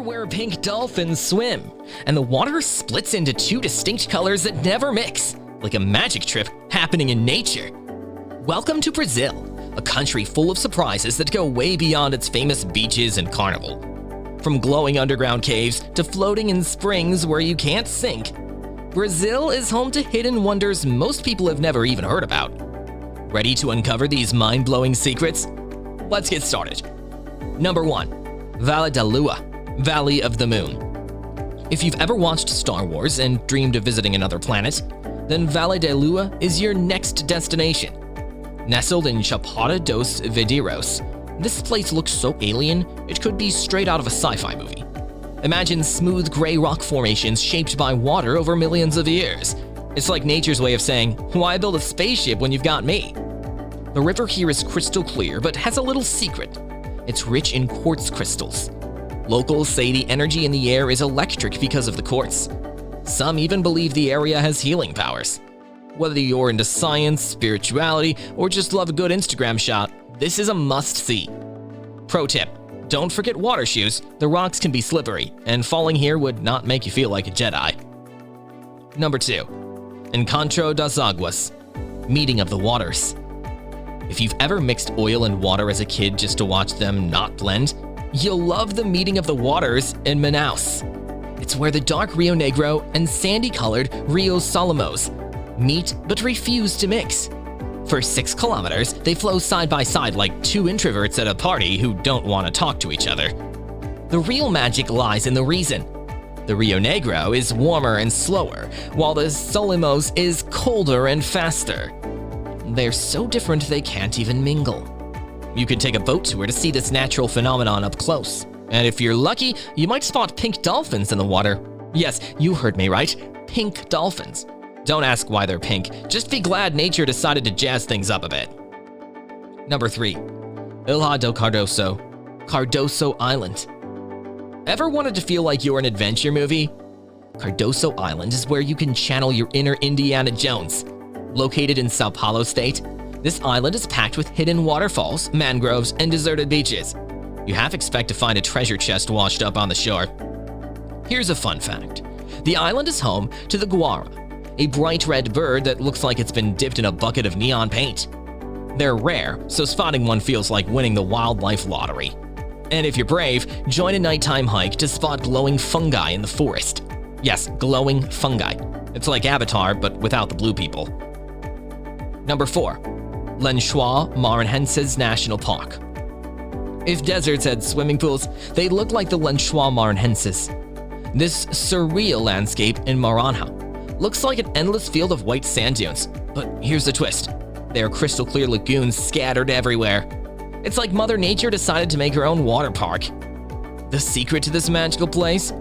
where pink dolphins swim, and the water splits into two distinct colors that never mix, like a magic trip happening in nature. Welcome to Brazil, a country full of surprises that go way beyond its famous beaches and carnival. From glowing underground caves to floating in springs where you can't sink, Brazil is home to hidden wonders most people have never even heard about. Ready to uncover these mind-blowing secrets? Let's get started. Number 1. Vale da Lua, Valley of the Moon. If you've ever watched Star Wars and dreamed of visiting another planet, then Vale da Lua is your next destination. Nestled in Chapada dos Veadeiros, this place looks so alien, it could be straight out of a sci-fi movie. Imagine smooth gray rock formations shaped by water over millions of years. It's like nature's way of saying, why build a spaceship when you've got me? The river here is crystal clear, but has a little secret. It's rich in quartz crystals. Locals say the energy in the air is electric because of the quartz. Some even believe the area has healing powers. Whether you're into science, spirituality, or just love a good Instagram shot, this is a must-see. Pro tip, don't forget water shoes. The rocks can be slippery, and falling here would not make you feel like a Jedi. Number 2. Encontro das Águas, Meeting of the Waters. If you've ever mixed oil and water as a kid just to watch them not blend, you'll love the Meeting of the Waters in Manaus. It's where the dark Rio Negro and sandy-colored Rio Solimões meet but refuse to mix. For 6 kilometers, they flow side by side like two introverts at a party who don't want to talk to each other. The real magic lies in the reason. The Rio Negro is warmer and slower, while the Solimões is colder and faster. They're so different they can't even mingle. You could take a boat tour to see this natural phenomenon up close. And if you're lucky, you might spot pink dolphins in the water. Yes, you heard me right, pink dolphins. Don't ask why they're pink, just be glad nature decided to jazz things up a bit. Number 3. Ilha do Cardoso, Cardoso Island. Ever wanted to feel like you're an adventure movie? Cardoso Island is where you can channel your inner Indiana Jones. Located in Sao Paulo state, this island is packed with hidden waterfalls, mangroves, and deserted beaches. You half expect to find a treasure chest washed up on the shore. Here's a fun fact. The island is home to the guara, a bright red bird that looks like it's been dipped in a bucket of neon paint. They're rare, so spotting one feels like winning the wildlife lottery. And if you're brave, join a nighttime hike to spot glowing fungi in the forest. Yes, glowing fungi. It's like Avatar, but without the blue people. Number 4. Lençóis Maranhenses National Park. If deserts had swimming pools, they'd look like the Lençóis Maranhenses. This surreal landscape in Maranhão looks like an endless field of white sand dunes, but here's the twist. They are crystal clear lagoons scattered everywhere. It's like Mother Nature decided to make her own water park. The secret to this magical place?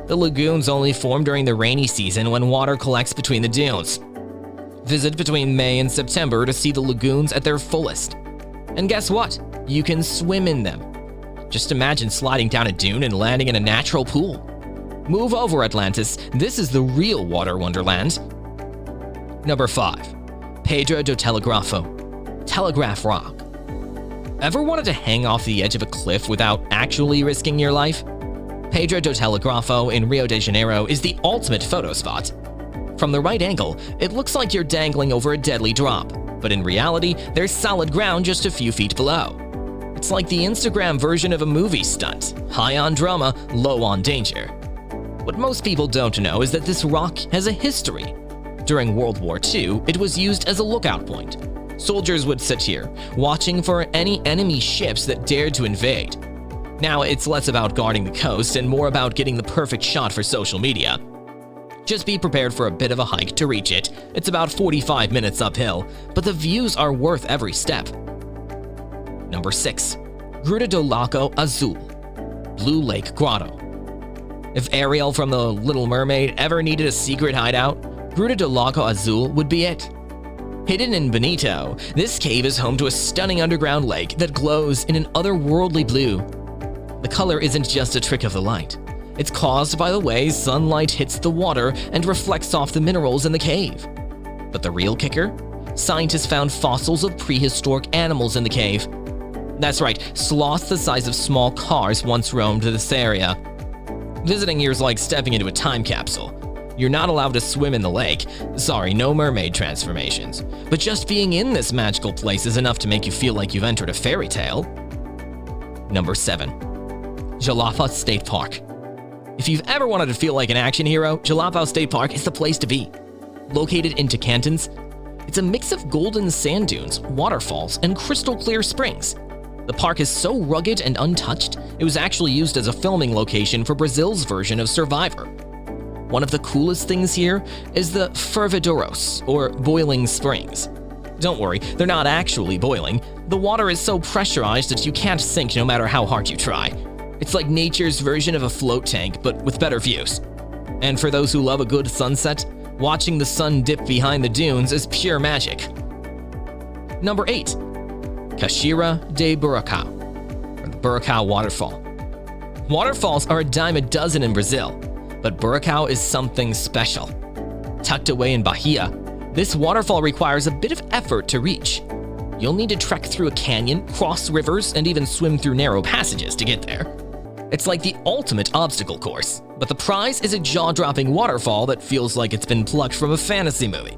The lagoons only form during the rainy season when water collects between the dunes. Visit between May and September to see the lagoons at their fullest. And guess what? You can swim in them. Just imagine sliding down a dune and landing in a natural pool. Move over, Atlantis. This is the real water wonderland. Number 5. Pedra do Telegrafo, Telegraph Rock. Ever wanted to hang off the edge of a cliff without actually risking your life? Pedra do Telegrafo in Rio de Janeiro is the ultimate photo spot. From the right angle, it looks like you're dangling over a deadly drop, but in reality, there's solid ground just a few feet below. It's like the Instagram version of a movie stunt, high on drama, low on danger. What most people don't know is that this rock has a history. During World War II, it was used as a lookout point. Soldiers would sit here, watching for any enemy ships that dared to invade. Now, it's less about guarding the coast and more about getting the perfect shot for social media. Just be prepared for a bit of a hike to reach it. It's about 45 minutes uphill, but the views are worth every step. Number 6. Gruta do Lago Azul, Blue Lake Grotto. If Ariel from The Little Mermaid ever needed a secret hideout, Gruta do Lago Azul would be it. Hidden in Bonito, this cave is home to a stunning underground lake that glows in an otherworldly blue. The color isn't just a trick of the light. It's caused by the way sunlight hits the water and reflects off the minerals in the cave. But the real kicker? Scientists found fossils of prehistoric animals in the cave. That's right, sloths the size of small cars once roamed this area. Visiting here is like stepping into a time capsule. You're not allowed to swim in the lake. Sorry, no mermaid transformations. But just being in this magical place is enough to make you feel like you've entered a fairy tale. Number 7. Jalapa State Park. If you've ever wanted to feel like an action hero, Jalapa State Park is the place to be. Located in Tocantins, it's a mix of golden sand dunes, waterfalls, and crystal clear springs. The park is so rugged and untouched, it was actually used as a filming location for Brazil's version of Survivor. One of the coolest things here is the Fervedoros, or boiling springs. Don't worry, they're not actually boiling. The water is so pressurized that you can't sink no matter how hard you try. It's like nature's version of a float tank, but with better views. And for those who love a good sunset, watching the sun dip behind the dunes is pure magic. Number 8. Cachoeira de Buracao, or the Buracao Waterfall. Waterfalls are a dime a dozen in Brazil, but Buracao is something special. Tucked away in Bahia, this waterfall requires a bit of effort to reach. You'll need to trek through a canyon, cross rivers, and even swim through narrow passages to get there. It's like the ultimate obstacle course, but the prize is a jaw-dropping waterfall that feels like it's been plucked from a fantasy movie.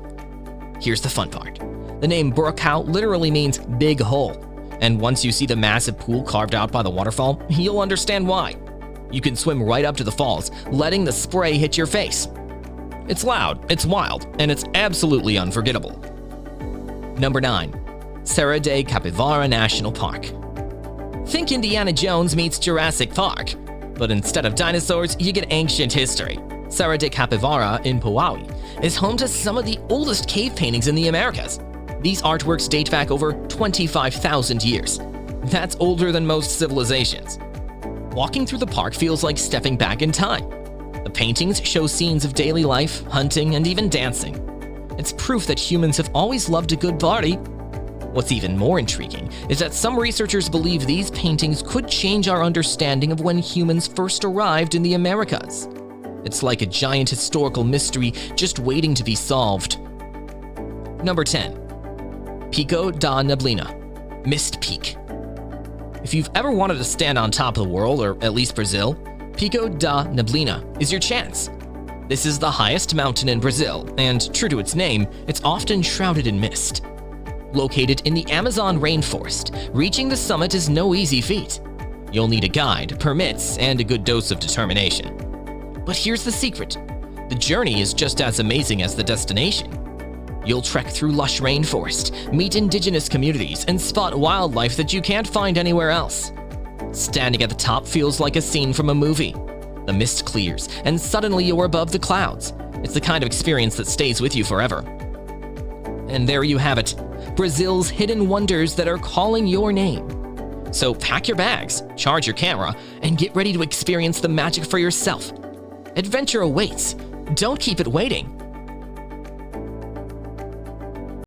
Here's the fun part. The name Buracao literally means big hole, and once you see the massive pool carved out by the waterfall, you'll understand why. You can swim right up to the falls, letting the spray hit your face. It's loud, it's wild, and it's absolutely unforgettable. Number 9. Serra de Capivara National Park. Think Indiana Jones meets Jurassic Park, but instead of dinosaurs, you get ancient history. Serra de Capivara in Piauí is home to some of the oldest cave paintings in the Americas. These artworks date back over 25,000 years. That's older than most civilizations. Walking through the park feels like stepping back in time. The paintings show scenes of daily life, hunting, and even dancing. It's proof that humans have always loved a good party. What's even more intriguing is that some researchers believe these paintings could change our understanding of when humans first arrived in the Americas. It's like a giant historical mystery just waiting to be solved. Number 10. Pico da Neblina, Mist Peak. If you've ever wanted to stand on top of the world, or at least Brazil, Pico da Neblina is your chance. This is the highest mountain in Brazil, and true to its name, it's often shrouded in mist. Located in the Amazon rainforest, reaching the summit is no easy feat. You'll need a guide, permits, and a good dose of determination. But here's the secret. The journey is just as amazing as the destination. You'll trek through lush rainforest, meet indigenous communities, and spot wildlife that you can't find anywhere else. Standing at the top feels like a scene from a movie. The mist clears, and suddenly you're above the clouds. It's the kind of experience that stays with you forever. And there you have it, Brazil's hidden wonders that are calling your name. So pack your bags, charge your camera, and get ready to experience the magic for yourself. Adventure awaits. Don't keep it waiting.